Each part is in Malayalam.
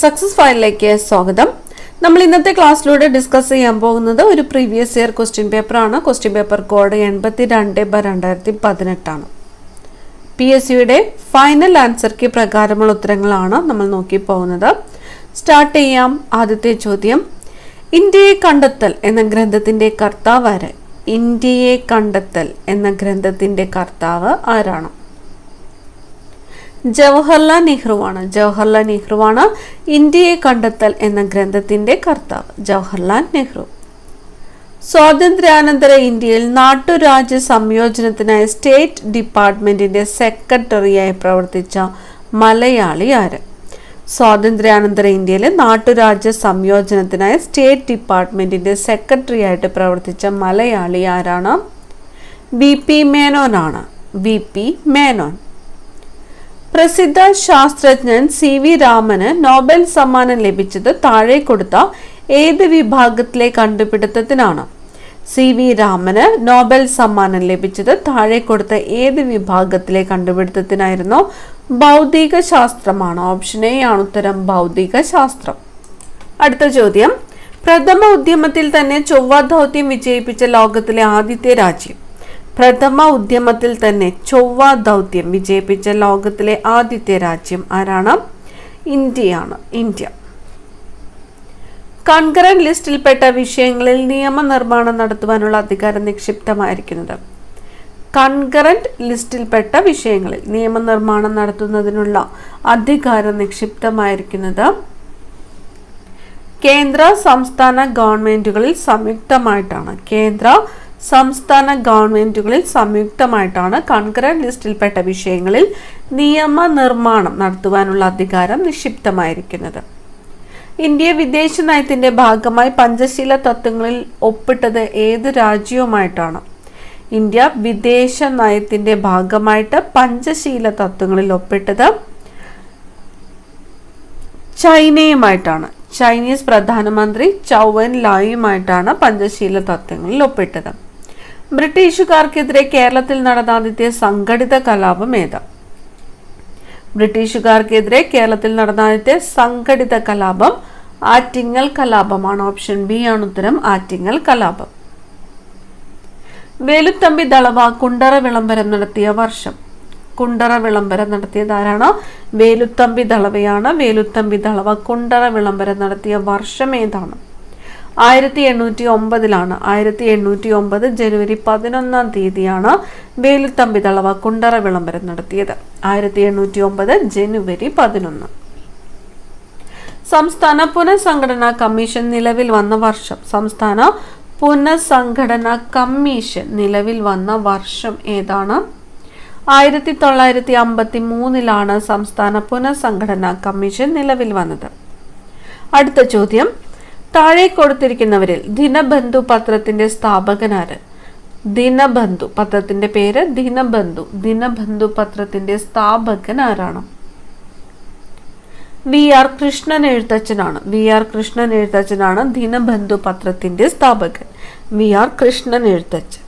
സക്സസ് ഫയലിലേക്ക് സ്വാഗതം. നമ്മൾ ഇന്നത്തെ ക്ലാസ്സിലൂടെ ഡിസ്കസ് ചെയ്യാൻ പോകുന്നത് ഒരു പ്രീവിയസ് ഇയർ ക്വസ്റ്റ്യൻ പേപ്പറാണ്. ക്വസ്റ്റ്യൻ പേപ്പർ കോഡ് 82/2018 ആണ്. PSCയുടെ ഫൈനൽ ആൻസർ കീ പ്രകാരമുള്ള ഉത്തരങ്ങളാണ് നമ്മൾ നോക്കി പോകുന്നത്. സ്റ്റാർട്ട് ചെയ്യാം. ആദ്യത്തെ ചോദ്യം, ഇന്ത്യയെ കണ്ടെത്തൽ എന്ന ഗ്രന്ഥത്തിന്റെ കർത്താവ് ആര്? ഇന്ത്യയെ കണ്ടെത്തൽ എന്ന ഗ്രന്ഥത്തിന്റെ കർത്താവ് ആരാണ്? ജവഹർലാൽ നെഹ്റുവാണ്. ജവഹർലാൽ നെഹ്റുവാണ് ഇന്ത്യയെ കണ്ടെത്തൽ എന്ന ഗ്രന്ഥത്തിന്റെ കർത്താവ്. ജവഹർലാൽ നെഹ്റു. സ്വാതന്ത്ര്യാനന്തര ഇന്ത്യയിൽ നാട്ടുരാജ്യ സംയോജനത്തിനായി സ്റ്റേറ്റ് ഡിപ്പാർട്ട്മെന്റിന്റെ സെക്രട്ടറിയായി പ്രവർത്തിച്ച മലയാളി ആര്? സ്വാതന്ത്ര്യാനന്തര ഇന്ത്യയിലെ നാട്ടുരാജ്യ സംയോജനത്തിനായി സ്റ്റേറ്റ് ഡിപ്പാർട്ട്മെന്റിന്റെ സെക്രട്ടറി ആയിട്ട് പ്രവർത്തിച്ച മലയാളി ആരാണ്? VP മേനോനാണ്. VP മേനോൻ. പ്രസിദ്ധ ശാസ്ത്രജ്ഞൻ CV രാമന് നോബൽ സമ്മാനം ലഭിച്ചത് താഴെ കൊടുത്ത ഏത് വിഭാഗത്തിലെ കണ്ടുപിടുത്തത്തിനാണ്? CV രാമന് നോബൽ സമ്മാനം ലഭിച്ചത് താഴെ കൊടുത്ത ഏത് വിഭാഗത്തിലെ കണ്ടുപിടുത്തത്തിനായിരുന്നു? ഭൗതിക ശാസ്ത്രമാണ്. ഓപ്ഷൻ എ ആണ് ഉത്തരം, ഭൗതിക ശാസ്ത്രം. അടുത്ത ചോദ്യം, പ്രഥമ ഉദ്യമത്തിൽ തന്നെ ചൊവ്വ ദൗത്യം വിജയിപ്പിച്ച ലോകത്തിലെ ആദ്യത്തെ രാജ്യം? പ്രഥമ ഉദ്യമത്തിൽ തന്നെ ചൊവ്വ ദൗത്യം വിജയിപ്പിച്ച ലോകത്തിലെ ആദ്യത്തെ രാജ്യം ആരാണ്? ഇന്ത്യയാണ്. ഇന്ത്യ. കൺകറന്റ് ലിസ്റ്റിൽപ്പെട്ട വിഷയങ്ങളിൽ നിയമനിർമ്മാണം നടത്തുവാനുള്ള അധികാരം നിക്ഷിപ്തമായിരിക്കുന്നത്? കൺകറന്റ് ലിസ്റ്റിൽപ്പെട്ട വിഷയങ്ങളിൽ നിയമനിർമ്മാണം നടത്തുന്നതിനുള്ള അധികാരം നിക്ഷിപ്തമായിരിക്കുന്നത് കേന്ദ്ര സംസ്ഥാന ഗവൺമെന്റുകളിൽ സംയുക്തമായിട്ടാണ്. കേന്ദ്ര സംസ്ഥാന ഗവൺമെന്റുകളിൽ സംയുക്തമായിട്ടാണ് കൺകറന്റ് ലിസ്റ്റിൽപ്പെട്ട വിഷയങ്ങളിൽ നിയമനിർമ്മാണം നടത്തുവാനുള്ള അധികാരം നിക്ഷിപ്തമായിരിക്കുന്നത്. ഇന്ത്യ വിദേശ നയത്തിന്റെ ഭാഗമായി പഞ്ചശീല തത്വങ്ങളിൽ ഒപ്പിട്ടത് ഏത് രാജ്യവുമായിട്ടാണ്? ഇന്ത്യ വിദേശ നയത്തിന്റെ ഭാഗമായിട്ട് പഞ്ചശീല തത്വങ്ങളിൽ ഒപ്പിട്ടത് ചൈനയുമായിട്ടാണ്. ചൈനീസ് പ്രധാനമന്ത്രി ചൗ എൻ ലായുമായിട്ടാണ് പഞ്ചശീല തത്വങ്ങളിൽ ഒപ്പിട്ടത്. ബ്രിട്ടീഷുകാർക്കെതിരെ കേരളത്തിൽ നടന്ന ആദ്യത്തെ സംഘടിത കലാപം ഏത്? ബ്രിട്ടീഷുകാർക്കെതിരെ കേരളത്തിൽ നടന്ന ആദ്യത്തെ സംഘടിത കലാപം ആറ്റിങ്ങൽ കലാപമാണ്. ഓപ്ഷൻ ബി ആണ് ഉത്തരം, ആറ്റിങ്ങൽ കലാപം. വേലുത്തമ്പി ദളവ കുണ്ടറ വിളംബരം നടത്തിയ വർഷം? കുണ്ടറ വിളംബരം നടത്തിയത് ആരാണ്? വേലുത്തമ്പി ദളവയാണ്. വേലുത്തമ്പി ദളവ കുണ്ടറ വിളംബരം നടത്തിയ വർഷം ഏതാണ്? 1809 1809 ജനുവരി 11 വേലുത്തമ്പി ദളവ കുണ്ടറ വിളംബരം നടത്തിയത്. 1809 ജനുവരി 11. സംസ്ഥാന പുനഃസംഘടനാ കമ്മീഷൻ നിലവിൽ വന്ന വർഷം? സംസ്ഥാന പുനഃസംഘടനാ കമ്മീഷൻ നിലവിൽ വന്ന വർഷം ഏതാണ്? 1953 സംസ്ഥാന പുനഃസംഘടനാ കമ്മീഷൻ നിലവിൽ വന്നത്. അടുത്ത ചോദ്യം, താഴെ കൊടുത്തിരിക്കുന്നവരിൽ ദിനബന്ധു പത്രത്തിന്റെ സ്ഥാപകനാര്? ദിനബന്ധു പത്രത്തിന്റെ പേര് ദിനബന്ധു. ദിനബന്ധു പത്രത്തിന്റെ സ്ഥാപകൻ ആരാണ്? VR കൃഷ്ണൻ എഴുത്തച്ഛനാണ്. VR കൃഷ്ണൻ എഴുത്തച്ഛനാണ് ദിനബന്ധു പത്രത്തിന്റെ സ്ഥാപകൻ. VR കൃഷ്ണൻ എഴുത്തച്ഛൻ.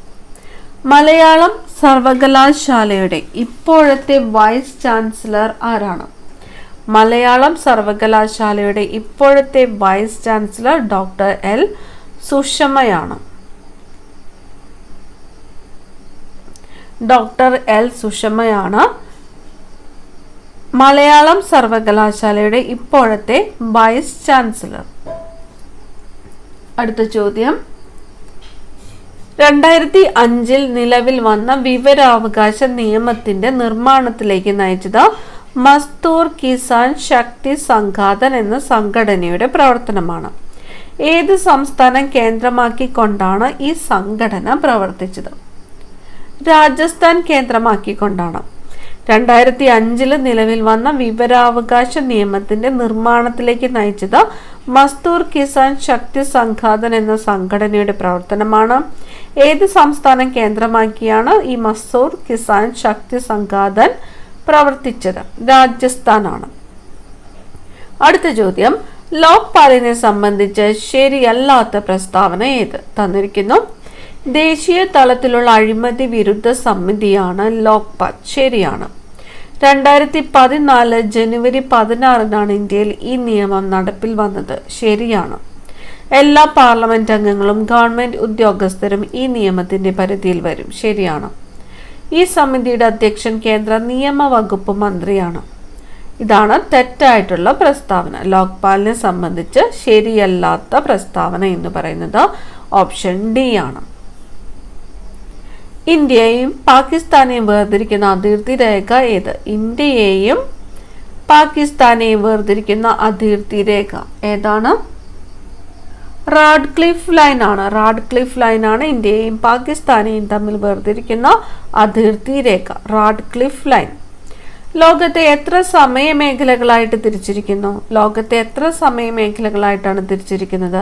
മലയാളം സർവകലാശാലയുടെ ഇപ്പോഴത്തെ വൈസ് ചാൻസലർ ആരാണ്? മലയാളം സർവകലാശാലയുടെ ഇപ്പോഴത്തെ വൈസ് ചാൻസലർ ഡോക്ടർ L സുഷമയാണ്. ഡോക്ടർ L സുഷമയാണ് മലയാളം സർവകലാശാലയുടെ ഇപ്പോഴത്തെ വൈസ് ചാൻസലർ. അടുത്ത ചോദ്യം, 2005 നിലവിൽ വന്ന വിവരാവകാശ നിയമത്തിന്റെ നിർമ്മാണത്തിലേക്ക് നയിച്ചത് മസ്തൂർ കിസാൻ ശക്തി സംഘാതൻ എന്ന സംഘടനയുടെ പ്രവർത്തനമാണ്. ഏത് സംസ്ഥാനം കേന്ദ്രമാക്കിക്കൊണ്ടാണ് ഈ സംഘടന പ്രവർത്തിച്ചത്? രാജസ്ഥാൻ കേന്ദ്രമാക്കിക്കൊണ്ടാണ്. 2005 നിലവിൽ വന്ന വിവരാവകാശ നിയമത്തിന്റെ നിർമ്മാണത്തിലേക്ക് നയിച്ചത് മസ്തൂർ കിസാൻ ശക്തി സംഘാതൻ എന്ന സംഘടനയുടെ പ്രവർത്തനമാണ്. ഏത് സംസ്ഥാനം കേന്ദ്രമാക്കിയാണ് ഈ മസ്തൂർ കിസാൻ ശക്തി സംഘാതൻ പ്രവർത്തിച്ചത്? രാജസ്ഥാനാണ്. അടുത്ത ചോദ്യം, ലോക്പാലിനെ സംബന്ധിച്ച് ശരിയല്ലാത്ത പ്രസ്താവന ഏത്? തന്നിരിക്കുന്നു. ദേശീയ തലത്തിലുള്ള അഴിമതി വിരുദ്ധ സമിതിയാണ് ലോക്പാൽ. ശരിയാണ്. 2014 ജനുവരി 16 ഇന്ത്യയിൽ ഈ നിയമം നടപ്പിൽ വന്നത്. ശരിയാണ്. എല്ലാ പാർലമെന്റ് അംഗങ്ങളും ഗവൺമെന്റ് ഉദ്യോഗസ്ഥരും ഈ നിയമത്തിന്റെ പരിധിയിൽ വരും. ശരിയാണ്. ഈ സമിതിയുടെ അധ്യക്ഷൻ കേന്ദ്ര നിയമ വകുപ്പ് മന്ത്രിയാണ്. ഇതാണ് തെറ്റായിട്ടുള്ള പ്രസ്താവന. ലോക്പാലിനെ സംബന്ധിച്ച് ശരിയല്ലാത്ത പ്രസ്താവന എന്ന് പറയുന്നത് ഓപ്ഷൻ ഡി ആണ്. ഇന്ത്യയെയും പാകിസ്ഥാനെയും വേർതിരിക്കുന്ന അതിർത്തി രേഖ ഏത്? ഇന്ത്യയെയും പാകിസ്ഥാനെയും വേർതിരിക്കുന്ന അതിർത്തി രേഖ ഏതാണ്? റാഡ്ക്ലിഫ് ലൈൻ ആണ്. റാഡ്ക്ലിഫ് ലൈൻ ആണ് ഇന്ത്യയെയും പാകിസ്ഥാനെയും തമ്മിൽ വേർതിരിക്കുന്ന അതിർത്തി രേഖ. Radcliffe line. ലോകത്തെ എത്ര സമയമേഖലകളായിട്ട് തിരിച്ചിരിക്കുന്നു? ലോകത്തെ എത്ര സമയമേഖലകളായിട്ടാണ് തിരിച്ചിരിക്കുന്നത്?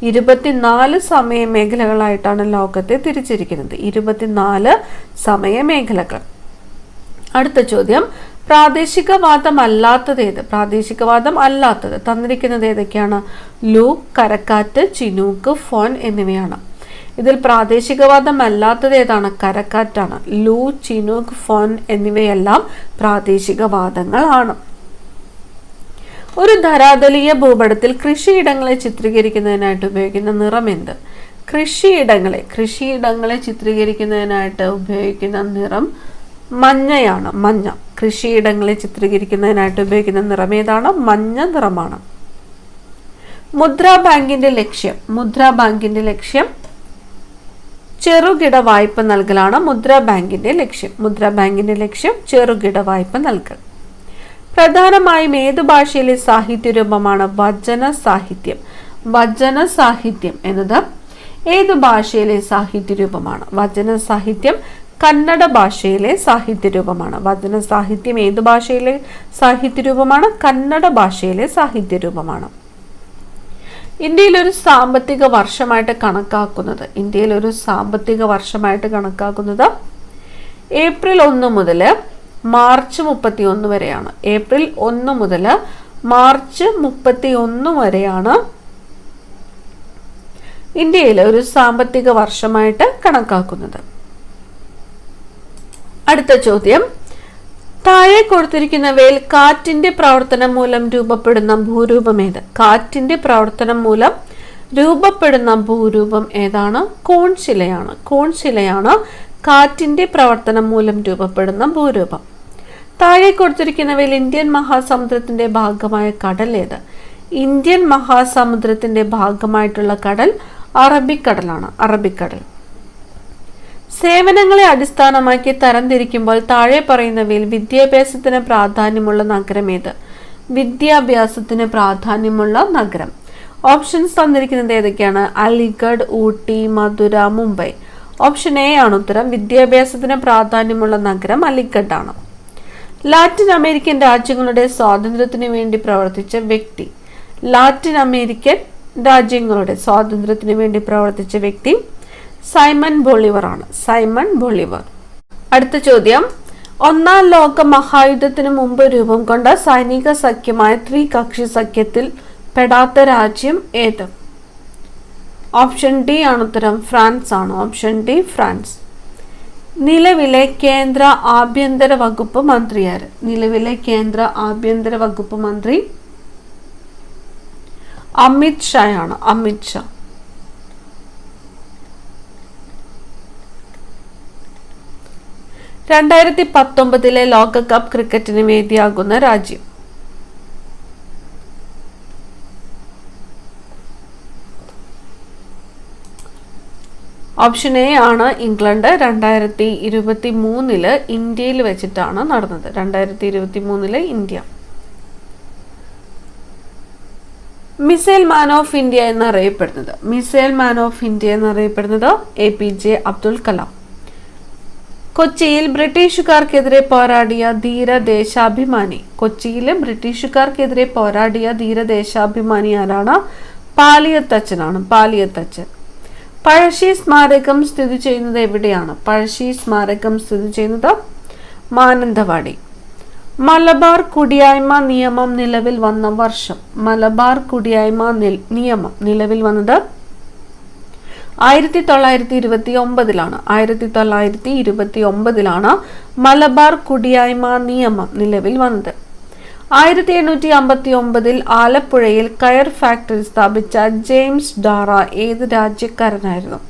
24 സമയമേഖലകളായിട്ടാണ് ലോകത്തെ തിരിച്ചിരിക്കുന്നത്. 24 സമയമേഖലകൾ. അടുത്ത ചോദ്യം, പ്രാദേശികവാദം അല്ലാത്തത് ഏത്? പ്രാദേശികവാദം അല്ലാത്തത് തന്നിരിക്കുന്നത് ഏതൊക്കെയാണ്? ലൂ, കരക്കാറ്റ്, ചിനൂക്ക്, ഫോൺ എന്നിവയാണ്. ഇതിൽ പ്രാദേശികവാദം അല്ലാത്തത് ഏതാണ്? കരക്കാറ്റാണ്. ലൂ, ചിനൂക്ക്, ഫോൺ എന്നിവയെല്ലാം പ്രാദേശികവാദങ്ങളാണ്. ഒരു ധരാതലീയ ഭൂപടത്തിൽ കൃഷിയിടങ്ങളെ ചിത്രീകരിക്കുന്നതിനായിട്ട് ഉപയോഗിക്കുന്ന നിറം എന്ത്? കൃഷിയിടങ്ങളെ ചിത്രീകരിക്കുന്നതിനായിട്ട് ഉപയോഗിക്കുന്ന നിറം മഞ്ഞയാണ്. മഞ്ഞ. കൃഷിയിടങ്ങളെ ചിത്രീകരിക്കുന്നതിനായിട്ട് ഉപയോഗിക്കുന്ന നിറം ഏതാണ്? മഞ്ഞ നിറമാണ്. മുദ്രാ ബാങ്കിന്റെ ലക്ഷ്യം ചെറുകിട വായ്പ നൽകലാണ്. മുദ്രാ ബാങ്കിന്റെ ലക്ഷ്യം ചെറുകിട വായ്പ നൽകൽ. പ്രധാനമായും ഏതു ഭാഷയിലെ സാഹിത്യരൂപമാണ് വചന സാഹിത്യം എന്നത് ഏതു ഭാഷയിലെ സാഹിത്യരൂപമാണ്? വചന സാഹിത്യം കന്നഡ ഭാഷയിലെ സാഹിത്യരൂപമാണ്. വചന സാഹിത്യം ഏതു ഭാഷയിലെ സാഹിത്യരൂപമാണ്? കന്നഡ ഭാഷയിലെ സാഹിത്യരൂപമാണ്. ഇന്ത്യയിൽ ഒരു സാമ്പത്തിക വർഷമായിട്ട് കണക്കാക്കുന്നത് ഏപ്രിൽ 1 മുതൽ മാർച്ച് 31 വരെയാണ്. ഏപ്രിൽ 1 മുതൽ മാർച്ച് 31 വരെയാണ് ഇന്ത്യയിലെ ഒരു സാമ്പത്തിക വർഷമായിട്ട് കണക്കാക്കുന്നത്. അടുത്ത ചോദ്യം, താഴെ കൊടുത്തിരിക്കുന്നവയിൽ കാറ്റിന്റെ പ്രവർത്തനം മൂലം രൂപപ്പെടുന്ന ഭൂരൂപം ഏത്? കാറ്റിന്റെ പ്രവർത്തനം മൂലം രൂപപ്പെടുന്ന ഭൂരൂപം ഏതാണ്? കോൺശിലയാണ് കാറ്റിന്റെ പ്രവർത്തനം മൂലം രൂപപ്പെടുന്ന ഭൂരൂപം. താഴെ കൊടുത്തിരിക്കുന്നവയിൽ ഇന്ത്യൻ മഹാസമുദ്രത്തിന്റെ ഭാഗമായ കടൽ ഏത്? ഇന്ത്യൻ മഹാസമുദ്രത്തിന്റെ ഭാഗമായിട്ടുള്ള കടൽ അറബിക്കടലാണ്. അറബിക്കടൽ. സേവനങ്ങളെ അടിസ്ഥാനമാക്കി തരംതിരിക്കുമ്പോൾ താഴെ പറയുന്നവയിൽ വിദ്യാഭ്യാസത്തിന് പ്രാധാന്യമുള്ള നഗരം ഏത്? വിദ്യാഭ്യാസത്തിന് പ്രാധാന്യമുള്ള നഗരം. ഓപ്ഷൻസ് തന്നിരിക്കുന്നത് ഏതൊക്കെയാണ്? അലിഗഡ്, ഊട്ടി, മധുര, മുംബൈ. ഓപ്ഷൻ എ ആണ് ഉത്തരം. വിദ്യാഭ്യാസത്തിന് പ്രാധാന്യമുള്ള നഗരം അലിഗഡ് ആണ്. ലാറ്റിൻ അമേരിക്കൻ രാജ്യങ്ങളുടെ സ്വാതന്ത്ര്യത്തിന് വേണ്ടി പ്രവർത്തിച്ച വ്യക്തി. ലാറ്റിൻ അമേരിക്കൻ രാജ്യങ്ങളുടെ സ്വാതന്ത്ര്യത്തിന് വേണ്ടി പ്രവർത്തിച്ച വ്യക്തി സൈമൺ ബൊളിവർ ആണ്. Simon Bolivar. അടുത്ത ചോദ്യം, ഒന്നാം ലോക മഹായുദ്ധത്തിന് മുമ്പ് രൂപം കൊണ്ട സൈനിക സഖ്യമായ ത്രികക്ഷി സഖ്യത്തിൽ പെടാത്ത രാജ്യം ഏത്? ഓപ്ഷൻ ഡി ആണ് ഉത്തരം. ഫ്രാൻസ് ആണ്. Option D France. നിലവിലെ കേന്ദ്ര ആഭ്യന്തര വകുപ്പ് മന്ത്രി ആര്? നിലവിലെ കേന്ദ്ര ആഭ്യന്തര വകുപ്പ് മന്ത്രി അമിത് ഷാ ആണ്. അമിത് ഷാ. ലെ ലോകകപ്പ് ക്രിക്കറ്റിന് വേദിയാകുന്ന രാജ്യം. ഓപ്ഷൻ എ ആണ് ഇംഗ്ലണ്ട്. 2023 ഇന്ത്യയിൽ വെച്ചിട്ടാണ് നടന്നത്. 2023 India. Missile man of India എന്നറിയപ്പെടുന്നത് APJ അബ്ദുൽ കലാം. കൊച്ചിയിൽ ബ്രിട്ടീഷുകാർക്കെതിരെ പോരാടിയ ധീരദേശാഭിമാനി ആരാണ്? പാലിയത്തച്ഛനാണ്. പാലിയത്തച്ഛൻ. പഴശ്ശി സ്മാരകം സ്ഥിതി ചെയ്യുന്നത് എവിടെയാണ്? പഴശ്ശി സ്മാരകം സ്ഥിതി ചെയ്യുന്നത് മാനന്തവാടി. മലബാർ കുടിയായ്മ നിയമം നിലവിൽ വന്ന വർഷം. മലബാർ കുടിയായ്മ നിയമം നിലവിൽ വന്നത് 1929 മലബാർ കുടിയായ്മ നിയമം നിലവിൽ വന്നത്. 1859 ആലപ്പുഴയിൽ കയർ ഫാക്ടറി സ്ഥാപിച്ച ജെയിംസ് ഡാറ ഏത് രാജ്യക്കാരനായിരുന്നു?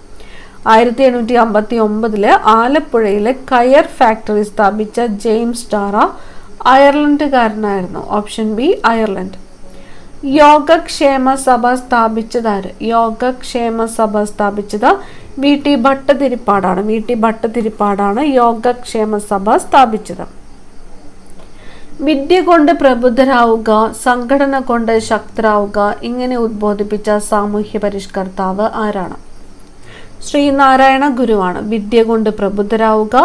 1859 ആലപ്പുഴയിലെ കയർ ഫാക്ടറി സ്ഥാപിച്ച ജെയിംസ് ഡാറ അയർലൻഡുകാരനായിരുന്നു. Option B Ireland. Yogakshema Sabha സ്ഥാപിച്ചതാര്? യോഗക്ഷേമ സഭ സ്ഥാപിച്ചത് VT ഭട്ടതിരിപ്പാടാണ് യോഗക്ഷേമ സഭ സ്ഥാപിച്ചത്. വിദ്യ കൊണ്ട് പ്രബുദ്ധരാവുക, സംഘടന കൊണ്ട് ശക്തരാവുക ഇങ്ങനെ ഉദ്ബോധിപ്പിച്ച സാമൂഹ്യ പരിഷ്കർത്താവ് ആരാണ്? ശ്രീനാരായണ ഗുരുവാണ്. വിദ്യ കൊണ്ട് പ്രബുദ്ധരാവുക,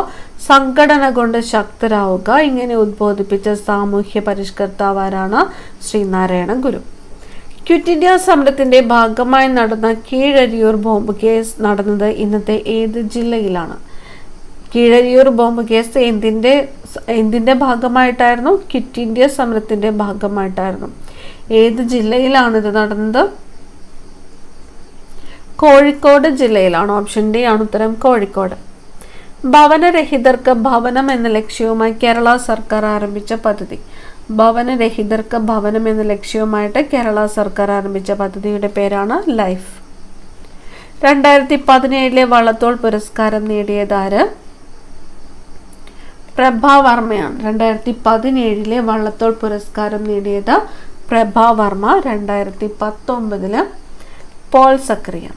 സംഘടന കൊണ്ട് ശക്തരാവുക ഇങ്ങനെ ഉദ്ബോധിപ്പിച്ച സാമൂഹ്യ പരിഷ്കർത്താവ് ആരാണ്? ശ്രീനാരായണ ഗുരു. ക്വിറ്റ് ഇന്ത്യ സമരത്തിന്റെ ഭാഗമായി നടന്ന കീഴരിയൂർ ബോംബ് കേസ് നടന്നത് ഇന്നത്തെ ഏത് ജില്ലയിലാണ്? കീഴരിയൂർ ബോംബ് കേസ് എന്തിന്റെ ഭാഗമായിട്ടായിരുന്നു? ക്വിറ്റ് ഇന്ത്യ സമരത്തിന്റെ ഭാഗമായിട്ടായിരുന്നു. ഏത് ജില്ലയിലാണ് ഇത് നടന്നത്? കോഴിക്കോട് ജില്ലയിലാണ്. ഓപ്ഷൻ ഡി ആണ് ഉത്തരം, കോഴിക്കോട്. ഭവനരഹിതർക്ക് ഭവനം എന്ന ലക്ഷ്യവുമായി കേരള സർക്കാർ ആരംഭിച്ച പദ്ധതി. ഭവനരഹിതർക്ക് ഭവനം എന്ന ലക്ഷ്യവുമായിട്ട് കേരള സർക്കാർ ആരംഭിച്ച പദ്ധതിയുടെ പേരാണ് ലൈഫ്. 2017 വള്ളത്തോൾ പുരസ്കാരം നേടിയതാര്? പ്രഭാവർമ്മയാണ്. 2017 വള്ളത്തോൾ പുരസ്കാരം നേടിയത് പ്രഭാവർമ്മ. 2019 പോൾ സക്കറിയ.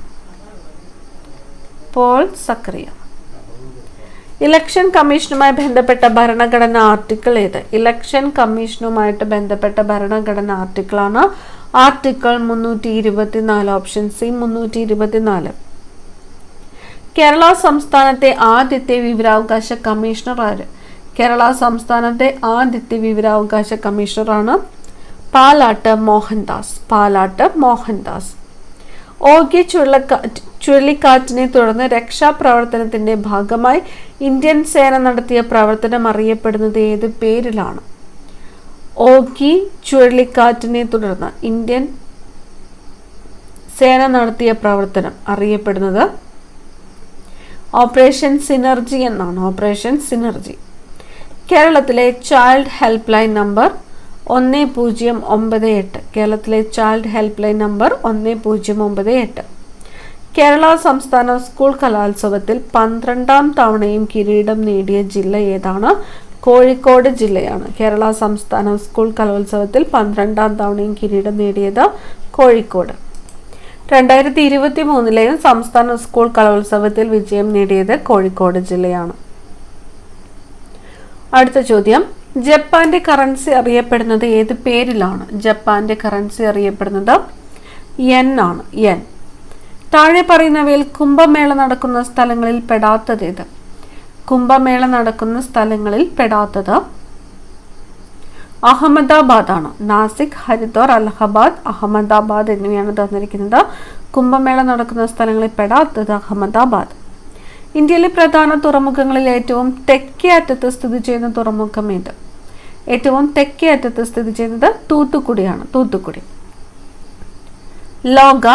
ഇലക്ഷൻ കമ്മീഷനുമായി ബന്ധപ്പെട്ട ഭരണഘടനാ ആർട്ടിക്കിൾ ഏത്? ഇലക്ഷൻ കമ്മീഷനുമായിട്ട് ബന്ധപ്പെട്ട ഭരണഘടനാ ആർട്ടിക്കിളാണ് ആർട്ടിക്കിൾ 324. Option C 324. കേരള സംസ്ഥാനത്തെ ആദ്യത്തെ വിവരാവകാശ കമ്മീഷണർ ആര്? കേരള സംസ്ഥാനത്തെ ആദ്യത്തെ വിവരാവകാശ കമ്മീഷണറാണ് പാലാട്ട് മോഹൻദാസ്. ഓഖി ചുഴലിക്കാറ്റിനെ തുടർന്ന് രക്ഷാപ്രവർത്തനത്തിന്റെ ഭാഗമായി ഇന്ത്യൻ സേന നടത്തിയ പ്രവർത്തനം അറിയപ്പെടുന്നത് ഏത് പേരിലാണ്? ഓഖി ചുഴലിക്കാറ്റിനെ തുടർന്ന് ഇന്ത്യൻ സേന നടത്തിയ പ്രവർത്തനം അറിയപ്പെടുന്നത് ഓപ്പറേഷൻ സിനർജി എന്നാണ്. Operation synergy. കേരളത്തിലെ ചൈൽഡ് ഹെൽപ്പ് ലൈൻ നമ്പർ 1098. കേരളത്തിലെ child help line number 1098. Kerala സംസ്ഥാന സ്കൂൾ കലോത്സവത്തിൽ 12ാം തവണയും കിരീടം നേടിയ ജില്ല ഏതാണ്? കോഴിക്കോട് ജില്ലയാണ്. കേരള സംസ്ഥാന സ്കൂൾ കലോത്സവത്തിൽ 12ാം തവണയും കിരീടം നേടിയത് കോഴിക്കോട്. 2023 സംസ്ഥാന സ്കൂൾ കലോത്സവത്തിൽ വിജയം നേടിയത് കോഴിക്കോട് ജില്ലയാണ്. അടുത്ത ചോദ്യം, ജപ്പാന്റെ കറൻസി അറിയപ്പെടുന്നത് ഏത് പേരിലാണ്? ജപ്പാന്റെ കറൻസി അറിയപ്പെടുന്നത് യെൻ ആണ്. യെൻ. താഴെ പറയുന്നവയിൽ കുംഭമേള നടക്കുന്ന സ്ഥലങ്ങളിൽ പെടാത്തത് ഏത്? കുംഭമേള നടക്കുന്ന സ്ഥലങ്ങളിൽ പെടാത്തത് അഹമ്മദാബാദ് ആണ്. നാസിക്, ഹരിദ്വാർ, അലഹബാദ്, അഹമ്മദാബാദ് എന്നിവയാണ് തന്നിരിക്കുന്നത്. കുംഭമേള നടക്കുന്ന സ്ഥലങ്ങളിൽ പെടാത്തത് അഹമ്മദാബാദ്. ഇന്ത്യയിലെ പ്രധാന തുറമുഖങ്ങളിൽ ഏറ്റവും തെക്കേ അറ്റത്ത് സ്ഥിതി ചെയ്യുന്ന തുറമുഖം ഏത്? ഏറ്റവും തെക്കേ അറ്റത്ത് സ്ഥിതി ചെയ്യുന്നത് തൂത്തുക്കുടിയാണ്. തൂത്തുക്കുടി. ലോക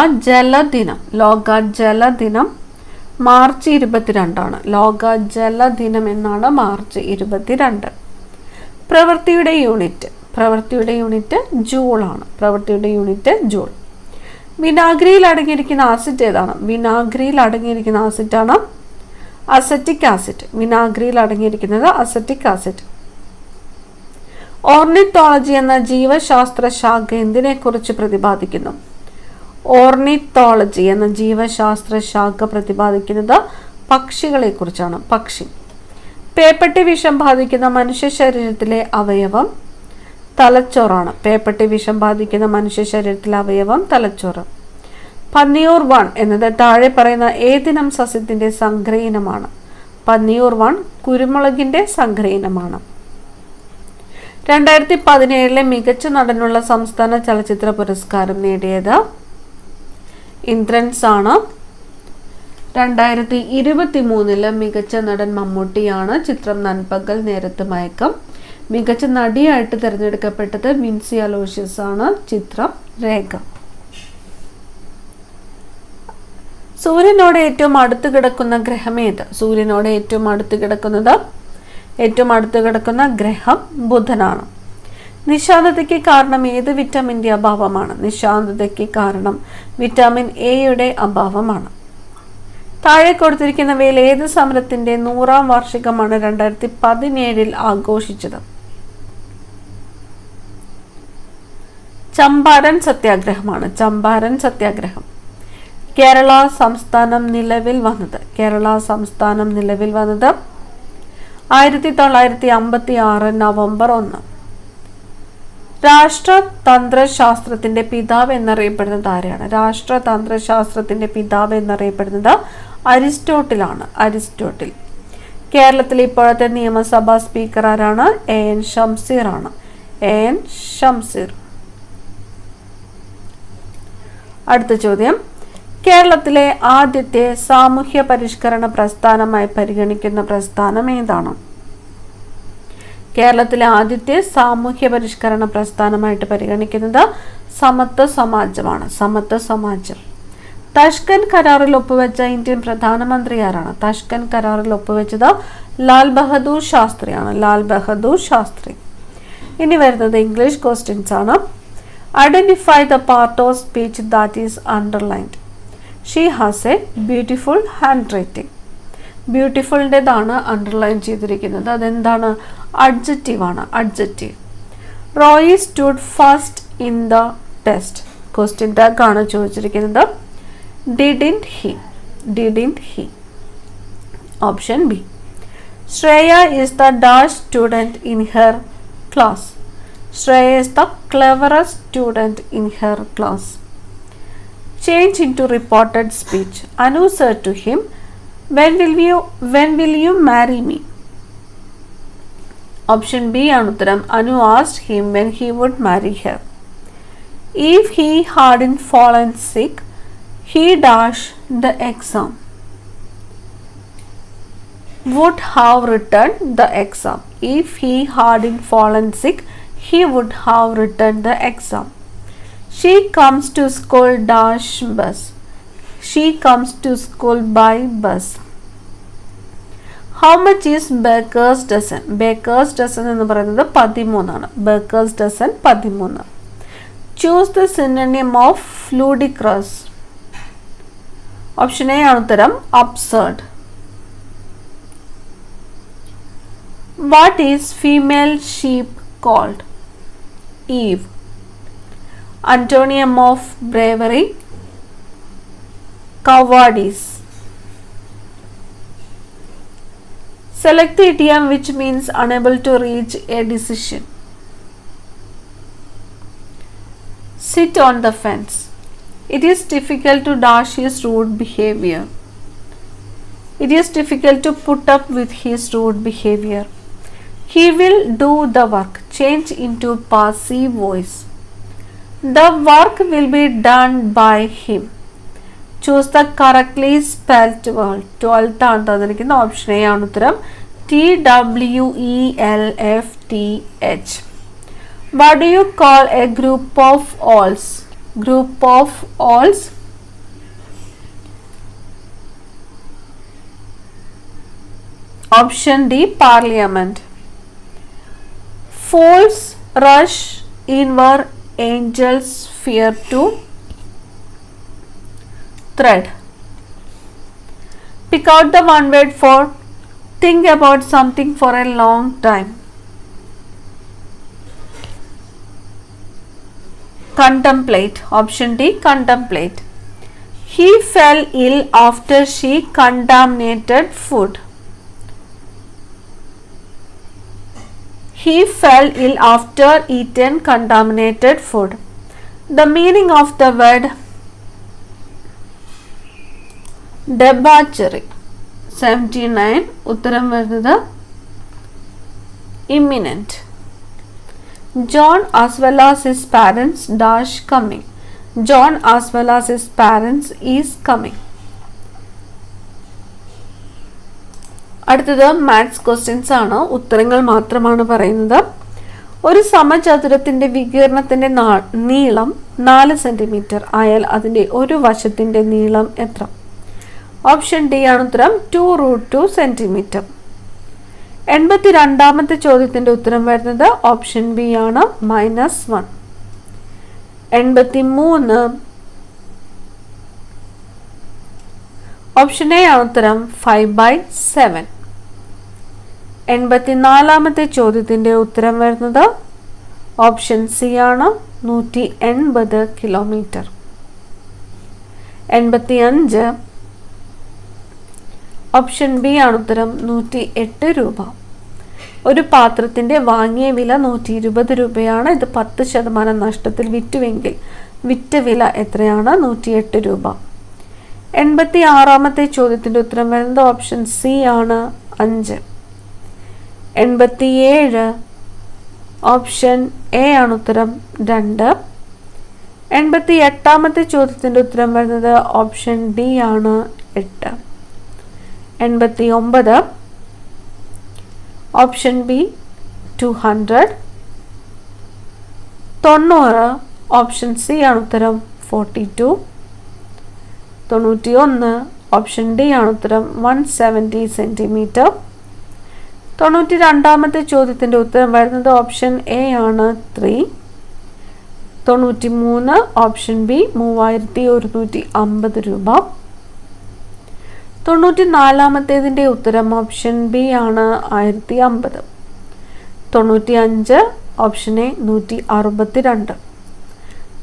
ജലദിനം മാർച്ച് 22 ആണ്. ലോക ജലദിനം എന്നാണ് മാർച്ച് 22. പ്രവൃത്തിയുടെ യൂണിറ്റ് ജൂൾ ആണ്. പ്രവൃത്തിയുടെ യൂണിറ്റ് ജൂൾ. വിനാഗിരിയിൽ അടങ്ങിയിരിക്കുന്ന ആസിഡ് ഏതാണ്? വിനാഗിരിയിൽ അടങ്ങിയിരിക്കുന്ന ആസിഡാണ് അസറ്റിക് ആസിഡ്. വിനാഗിരിയിൽ അടങ്ങിയിരിക്കുന്നത് അസറ്റിക് ആസിഡ്. ഓർണിത്തോളജി എന്ന ജീവശാസ്ത്ര ശാഖ എന്തിനെക്കുറിച്ച് പ്രതിപാദിക്കുന്നു? ഓർണിത്തോളജി എന്ന ജീവശാസ്ത്ര ശാഖ പ്രതിപാദിക്കുന്നത് പക്ഷികളെ കുറിച്ചാണ്. പക്ഷി. പേപ്പട്ടി വിഷം ബാധിക്കുന്ന മനുഷ്യ ശരീരത്തിലെ അവയവം തലച്ചോറാണ്. പേപ്പട്ടി വിഷം ബാധിക്കുന്ന മനുഷ്യ ശരീരത്തിലെ അവയവം തലച്ചോറ്. പന്നിയൂർ 1 എന്നത് താഴെ പറയുന്ന ഏതിനം സസ്യത്തിന്റെ സംഗ്രഹീനമാണ്? പന്നിയൂർ 1 കുരുമുളകിന്റെ സംഗ്രഹീനമാണ്. 2017 മികച്ച നടനുള്ള സംസ്ഥാന ചലച്ചിത്ര പുരസ്കാരം നേടിയത് ഇന്ദ്രൻസ് ആണ്. 2023 മികച്ച നടൻ മമ്മൂട്ടിയാണ്. ചിത്രം നൻപകൽ നേരത്ത് മയക്കം. മികച്ച നടിയായിട്ട് തിരഞ്ഞെടുക്കപ്പെട്ടത് വിൻസി അലോഷ്യസ് ആണ്. ചിത്രം രേഖ. സൂര്യനോട് ഏറ്റവും അടുത്ത് കിടക്കുന്ന ഗ്രഹം ഏത്? സൂര്യനോട് ഏറ്റവും അടുത്ത് കിടക്കുന്ന ഗ്രഹം ബുധനാണ്. നിശാന്തതയ്ക്ക് കാരണം ഏത് വിറ്റാമിൻ്റെ അഭാവമാണ്? നിശാന്തതയ്ക്ക് കാരണം വിറ്റാമിൻ എയുടെ അഭാവമാണ്. താഴെ കൊടുത്തിരിക്കുന്നവയിൽ ഏത് സമരത്തിന്റെ 100ാം വാർഷികമാണ് 2017 ആഘോഷിച്ചത്? ചമ്പാരൻ സത്യാഗ്രഹമാണ്. ചമ്പാരൻ സത്യാഗ്രഹം. കേരള സംസ്ഥാനം നിലവിൽ വന്നത് 1956 നവംബർ 1. രാഷ്ട്രതന്ത്രശാസ്ത്രത്തിന്റെ പിതാവ് എന്നറിയപ്പെടുന്നത് ആരെയാണ്? രാഷ്ട്രതന്ത്രശാസ്ത്രത്തിന്റെ പിതാവ് എന്നറിയപ്പെടുന്നത് അരിസ്റ്റോട്ടിലാണ്. അരിസ്റ്റോട്ടിൽ. കേരളത്തിലെ ഇപ്പോഴത്തെ നിയമസഭാ സ്പീക്കർ ആരാണ്? എൻ ഷംസീർ ആണ്. എൻ ഷംസീർ. അടുത്ത ചോദ്യം, കേരളത്തിലെ ആദ്യത്തെ സാമൂഹ്യ പരിഷ്കരണ പ്രസ്ഥാനമായി പരിഗണിക്കുന്ന പ്രസ്ഥാനം ഏതാണ്? കേരളത്തിലെ ആദ്യത്തെ സാമൂഹ്യ പരിഷ്കരണ പ്രസ്ഥാനമായിട്ട് പരിഗണിക്കുന്നത് സമത്വ സമാജമാണ്. സമത്വ സമാജം. താഷ്കന്റ് കരാറിൽ ഒപ്പുവെച്ച ഇന്ത്യൻ പ്രധാനമന്ത്രി ആരാണ്? താഷ്കന്റ് കരാറിൽ ഒപ്പുവെച്ചത് ലാൽ ബഹദൂർ ശാസ്ത്രിയാണ്. ലാൽ ബഹദൂർ ശാസ്ത്രി. ഇനി വരുന്നത് ഇംഗ്ലീഷ് ക്വസ്റ്റ്യൻസ് ആണ്. Identify the part of speech that is underlined. She has a beautiful hand writing. ബ്യൂട്ടിഫുളിൻ്റെതാണ് അണ്ടർലൈൻ ചെയ്തിരിക്കുന്നത്. അതെന്താണ്? അഡ്ജക്റ്റീവ് ആണ്. Adjective. Roy stood first in the test. Question tag ആണ് ചോദിച്ചിരിക്കുന്നത്. Didn't he. Didn't he. Option B. Shreya is the dash student in her class. Shreya is the cleverest student in her class. Change into reported speech. Anu said to him, when will you marry me? Option B ആണ് ഉത്തരം. Anu asked him when he would marry her. If he hadn't fallen sick, he dashed the exam. Would have written the exam. If he hadn't fallen sick, he would have written the exam. She comes to school dash bus. She comes to school by bus. How much is baker's dozen? Baker's dozen എന്ന് പറയുന്നത് 13 ആണ്. Baker's dozen 13. Choose the synonym of ludicrous. Option A ആണ് ഉത്തരം. absurd. What is female sheep called? Eve. Antonym of bravery, cowardice. Select the idiom which means unable to reach a decision. Sit on the fence. It is difficult to dash his rude behavior. It is difficult to put up with his rude behavior. He will do the work. Change into passive voice. The work will be done by him. Choose the correctly spelled word. 12th ആണ് തന്നിരിക്കുന്ന. ഓപ്ഷൻ എ ആണ് ഉത്തരം. TWELFTH. What do you call a group of owls? Group of owls. Option D, parliament. Fools rush in where angels fear to thread. Pick out the one word for think about something for a long time. Contemplate. Option D, contemplate. He fell ill after she contaminated food. He fell ill after eaten contaminated food. The meaning of the word debauchery. 79. ഉത്തരം വരുന്നത് imminent. John as well as his parents dash coming. John as well as his parents is coming. അടുത്തത് മാത്സ് ക്വസ്റ്റ്യൻസ് ആണ്. ഉത്തരങ്ങൾ മാത്രമാണ് പറയുന്നത്. ഒരു സമചതുരത്തിന്റെ വികീർണത്തിന്റെ നീളം 4 സെന്റിമീറ്റർ ആയാൽ അതിന്റെ ഒരു വശത്തിന്റെ നീളം എത്ര? ഓപ്ഷൻ ഡി ആണ് ഉത്തരം 2√2 സെന്റിമീറ്റർ. 82ാമത്തെ ചോദ്യത്തിന്റെ ഉത്തരം വരുന്നത് ഓപ്ഷൻ ബി ആണ് -1. 83 ഓപ്ഷൻ എ ആണ് ഉത്തരം 5/7. 84ാമത്തെ ചോദ്യത്തിന്റെ ഉത്തരം വരുന്നത് ഓപ്ഷൻ സി ആണ് 180 കിലോമീറ്റർ. 85 ഓപ്ഷൻ ബി ആണ് ഉത്തരം 108 രൂപ. ഒരു പാത്രത്തിന്റെ വാങ്ങിയ വില 120 രൂപയാണ്. ഇത് 10% നഷ്ടത്തിൽ വിറ്റുവെങ്കിൽ വിറ്റ വില എത്രയാണ്? 108 രൂപ. 86ാമത്തെ ചോദ്യത്തിന്റെ ഉത്തരം വരുന്നത് ഓപ്ഷൻ സി ആണ് 5. 87 ഓപ്ഷൻ എ ആണ് ഉത്തരം 2. 88ാമത്തെ ചോദ്യത്തിന്റെ ഉത്തരം വരുന്നത് ഓപ്ഷൻ ഡി ആണ് 8. 89 ഓപ്ഷൻ ബി 200. 90 ഓപ്ഷൻ സി ആണ് ഉത്തരം 42. 91 ഓപ്ഷൻ ഡി ആണ് ഉത്തരം 170 സെന്റിമീറ്റർ. 92ാമത്തെ ചോദ്യത്തിന്റെ ഉത്തരം വരുന്നത് ഓപ്ഷൻ എ ആണ് 3. 93 ഓപ്ഷൻ ബി 3150 രൂപ. 94ാമത്തേതിന്റെ ഉത്തരം ഓപ്ഷൻ ബി ആണ് 1050. 95 ഓപ്ഷൻ എ 162.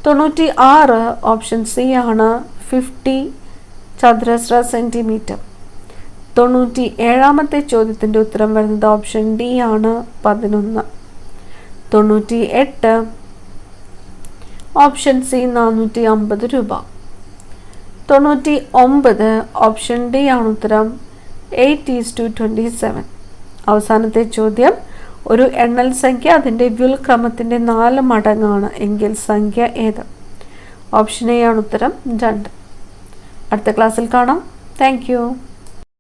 96 ഓപ്ഷൻ സി ആണ് 50 ചതുരശ്ര സെന്റിമീറ്റർ. 97ാമത്തെ ചോദ്യത്തിന്റെ ഉത്തരം വരുന്നത് ഓപ്ഷൻ ഡി ആണ് 11. 98 ഓപ്ഷൻ സി 450 രൂപ. 99 ഓപ്ഷൻ ഡി ആണ് ഉത്തരം 8:27. അവസാനത്തെ ചോദ്യം, ഒരു എണ്ണൽ സംഖ്യ അതിൻ്റെ വ്യുൽക്രമത്തിൻ്റെ 4 മടങ്ങാണ് എങ്കിൽ സംഖ്യ ഏത്? ഓപ്ഷൻ എ ആണ് ഉത്തരം 2. അടുത്ത ക്ലാസ്സിൽ കാണാം. Thank you.